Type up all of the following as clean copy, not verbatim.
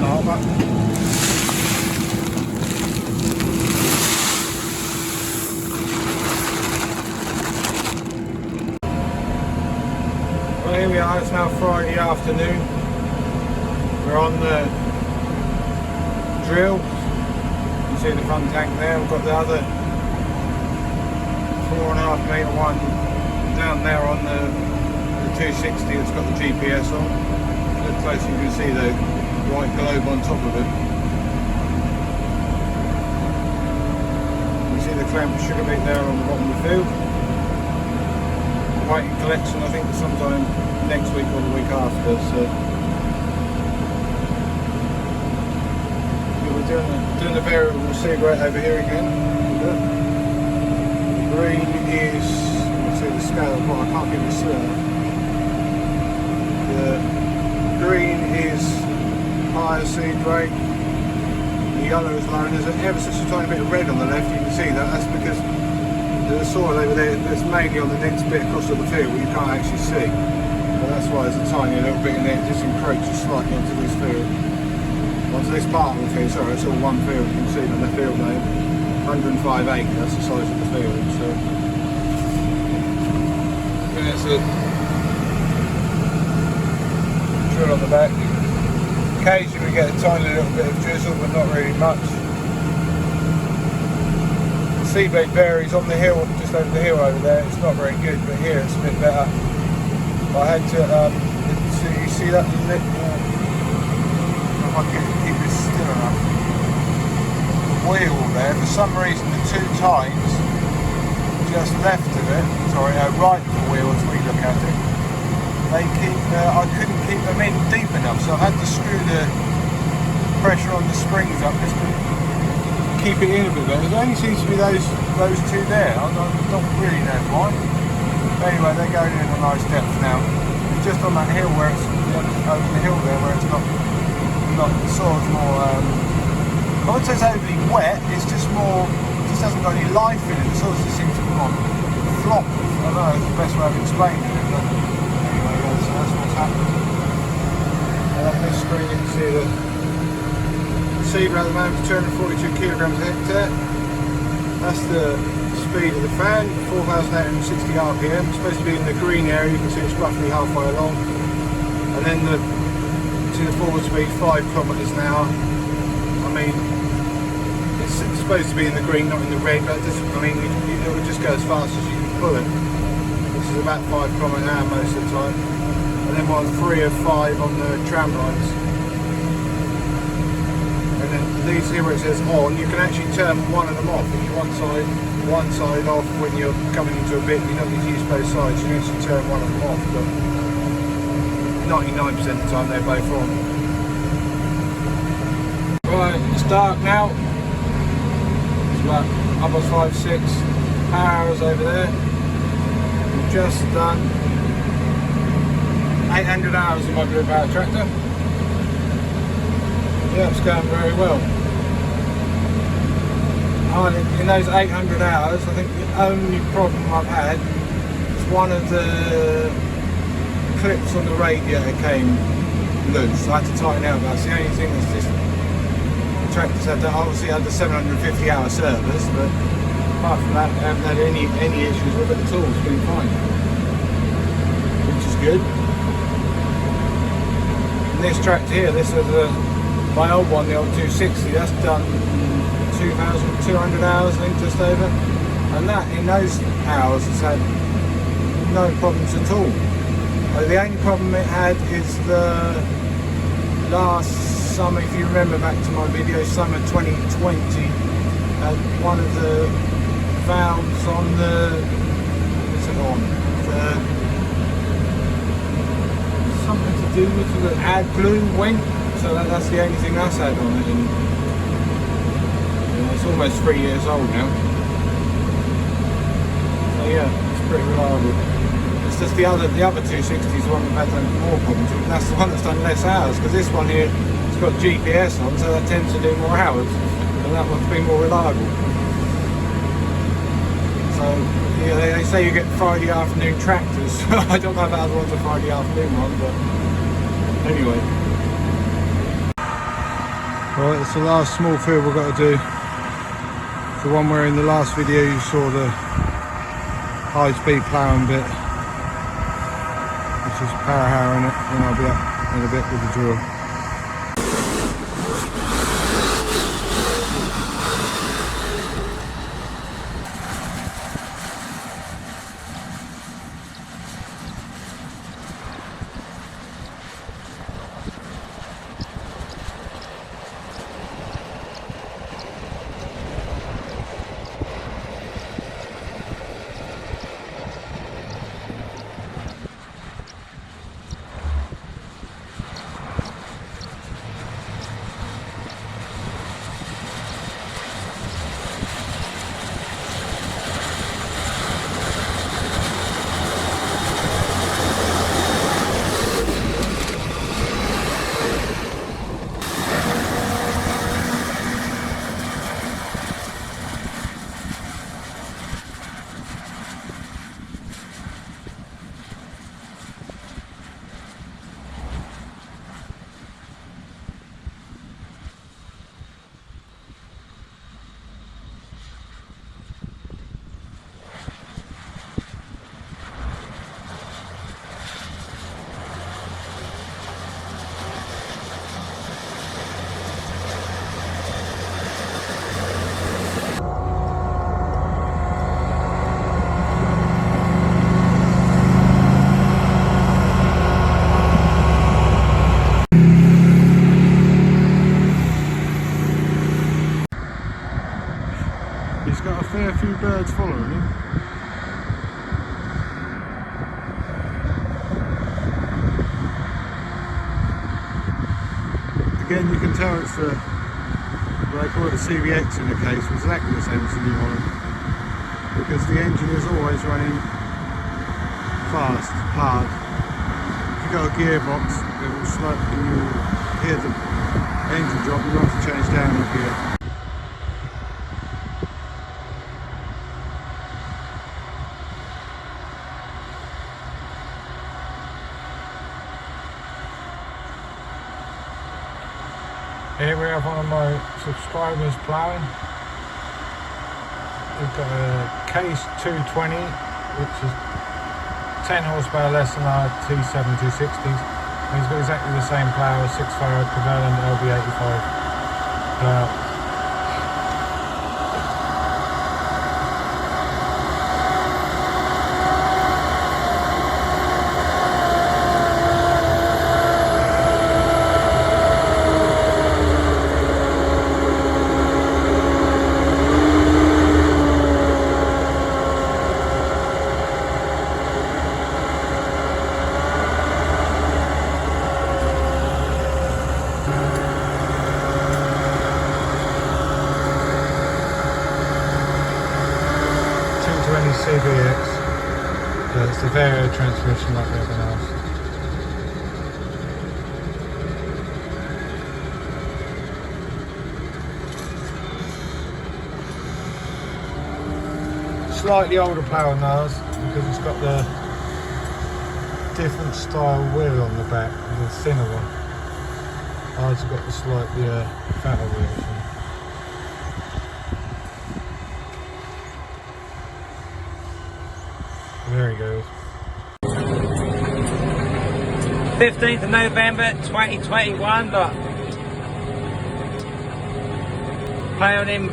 hopper. Well, here we are, it's now Friday afternoon. We're on the drill. You can see the front tank there. We've got the other 4.5 metre one down there on the 260 that's got the GPS on. Look close, you can see the white globe on top of it. You see the clamp sugar beet there on the bottom of the field. Waiting collection, I think sometime next week or the week after. So yeah, we're doing the variable seed rate over here again. Look. Green is, let's see the scale, but I can't give it a slur. The green is higher seed rate, the yellow is low, and there's ever such a tiny bit of red on the left. You can see that. That's because the soil over there that's mainly on the next bit across of the field you can't actually see. But that's why there's a tiny little bit in there, just encroaches slightly onto this field. Onto this part of the field, sorry, it's all one field, you can see on the field name. 105 acres, that's the size of the field. So there's a drill on the back. Occasionally we get a tiny little bit of drizzle, but not really much. Seabed varies on the hill, just over the hill over there. It's not very good, but here it's a bit better. I had to, so you see that lip, if I can keep this still enough. The wheel there, for some reason the two tines just left of it, sorry, right of the wheel as we look at it, they keep, I couldn't keep them in deep enough, so I had to screw the pressure on the springs up just to keep it in a bit better. There only seems to be those two there. I don't really know why. But anyway, they're going in a nice depth now. It's just on that hill where it's over the hill there where it's not the soil's more. I wouldn't say it's overly wet. It's just more. It just hasn't got any life in it. The soil just seems to flop. I don't know. That's the best way of explaining it. But anyway, that's what's happening. And on this screen you can see the seed rate at the moment is 242 kilograms a hectare. That's the speed of the fan, 4,860 RPM. It's supposed to be in the green area, you can see it's roughly halfway along. And then the forward speed 5 kilometers an hour. I mean, it's supposed to be in the green, not in the red, but it doesn't, I mean, it will just go as fast as you can pull it. This is about 5 kilometers an hour most of the time. And then we're on 3 of 5 on the tram lines. And then these here where it says on, you can actually turn one of them off. If you want one side off when you're coming into a bit, you don't need to use both sides, you can actually turn one of them off, but 99% of the time they're both on. Right, it's dark now. It's about 5-6 hours over there. We've just done 800 hours in my blue power tractor. Yeah, it's going very well. In those 800 hours, I think the only problem I've had is one of the clips on the radiator came loose. I had to tighten out. That's the only thing that's just. The tractor's had to, obviously had the 750 hour service, but apart from that, I haven't had any issues with it at all. It's been fine, which is good. And this tractor here, this is my old one, the old 260, that's done 2,200 hours, I think, just over. And that, in those hours, it's had no problems at all. The only problem it had is the last summer, if you remember back to my video, summer 2020, one of the valves on the, what is it on? Something to do with the AdBlue went. So that's the only thing that's had on it, and it's almost 3 years old now. So yeah, it's pretty reliable. It's just the other 260s, the one we've had more problems with, and that's the one that's done less hours, because this one here, it's got GPS on, so that tends to do more hours, and that one's been more reliable. So yeah, they say you get Friday afternoon tractors. I don't know if that other one's a Friday afternoon one, but anyway. Right, it's the last small field we've got to do. It's the one where in the last video you saw the high speed ploughing bit. It's just power harrowing it, and I'll be up in a bit with the drill. He's got a fair few birds following him. Again, you can tell it's the, what they call it, the CVX in the case, was exactly the same as the New Holland, because the engine is always running fast, hard. If you've got a gearbox, it will slightly, you hear the engine drop, you have to change down the gear. Here we have one of my subscribers ploughing. We've got a Case 220, which is 10 horsepower less than our T7 260s. And he's got exactly the same plough, a 6 furrow Prevalent LB85 plough. CVX, so it's the Furrow transmission like everything else. Slightly older plough than ours because it's got the different style wheel on the back, the thinner one. Ours has got the slightly fatter wheel. There he goes. 15th of November 2021, look. Ploughing in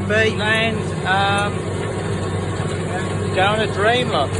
beet land, going a dream, look.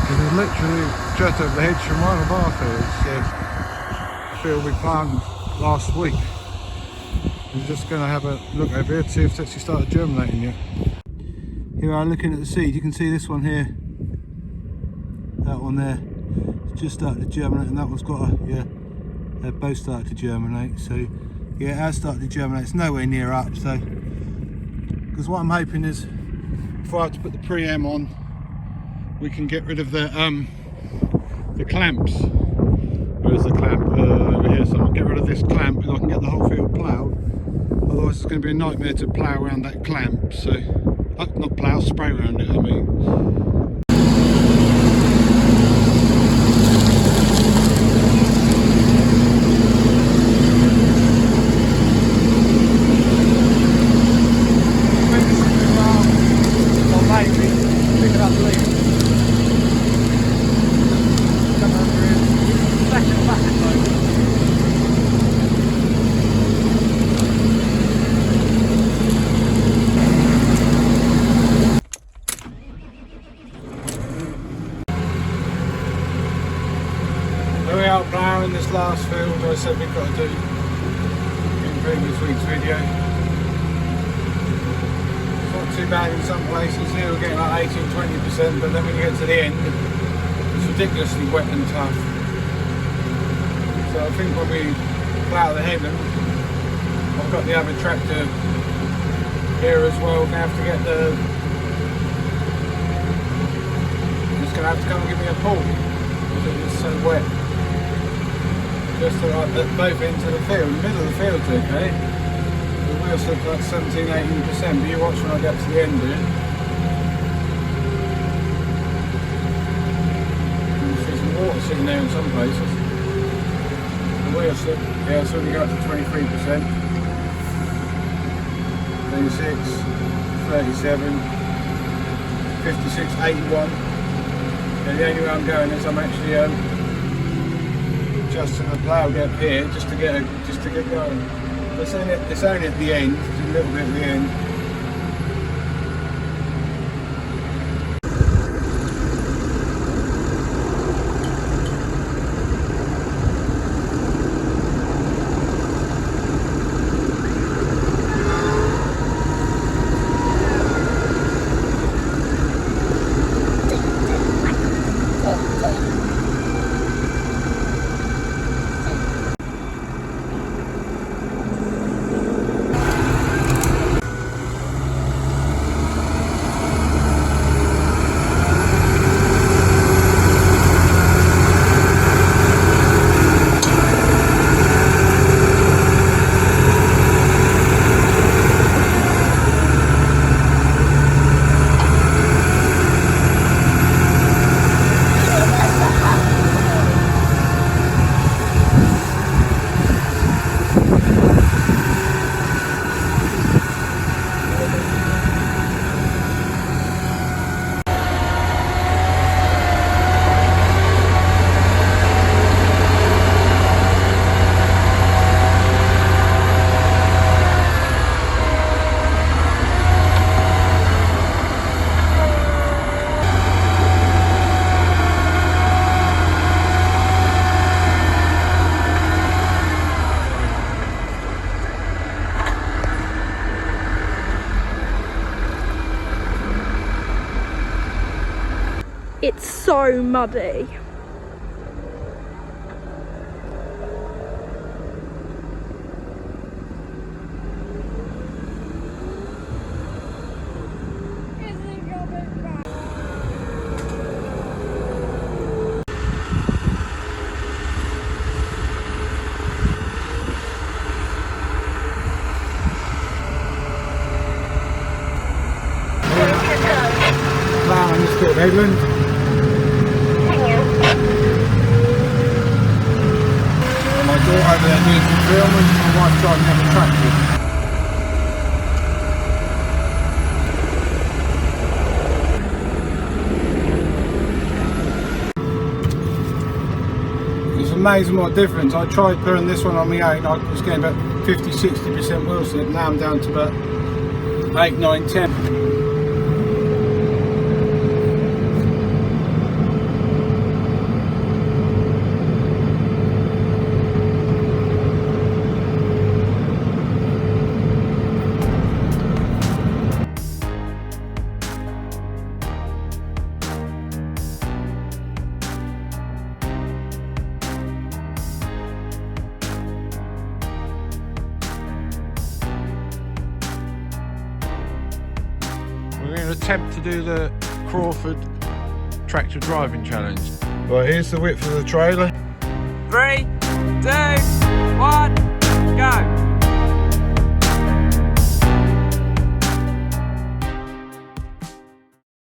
This is literally just over the hedge from one of our fields. The field we planted last week. I'm just going to have a look over here to see if it's actually started germinating yet. Here we are looking at the seed. You can see this one here, that one there, it's just started to germinate, and that one's got a, yeah, they've both started to germinate. So yeah, it has started to germinate. It's nowhere near up, so, because what I'm hoping is if I have to put the pre-em on, we can get rid of the clamps. Where's the clamp? Over here. So I'll get rid of this clamp and I can get the whole field ploughed. Otherwise it's going to be a nightmare to plough around that clamp. So, not plough, spray around it, I mean. Ploughing this last field, I said we've got to do in previous week's video. It's not too bad in some places. Here we're getting like 18-20%, but then when you get to the end, it's ridiculously wet and tough. So I think when we plough the headland, I've got the other tractor here as well. We're going to have to get the. It's going to have to come and give me a pull because it's so wet. Just to like both ends of the field. The middle of the field's okay. The wheels look like 17-18%, but you watch when I get to the end here. You can see some water sitting there in some places. The wheels look, yeah, so we go up to 23%. 26, 37, 56, 81. And the only way I'm going is I'm actually adjusting the plough up here just to get going. It's only at the end, it's a little bit at the end. It's so muddy. Ploughing this bit of headland. My daughter over there doing some filming, my wife driving up a tractor. It's amazing what difference. I tried putting this one on my own, I was getting about 50-60% wheel slip, now I'm down to about 8, 9, 10. attempt to do the Crawford tractor driving challenge. Right, here's the width of the trailer. 3, 2, 1.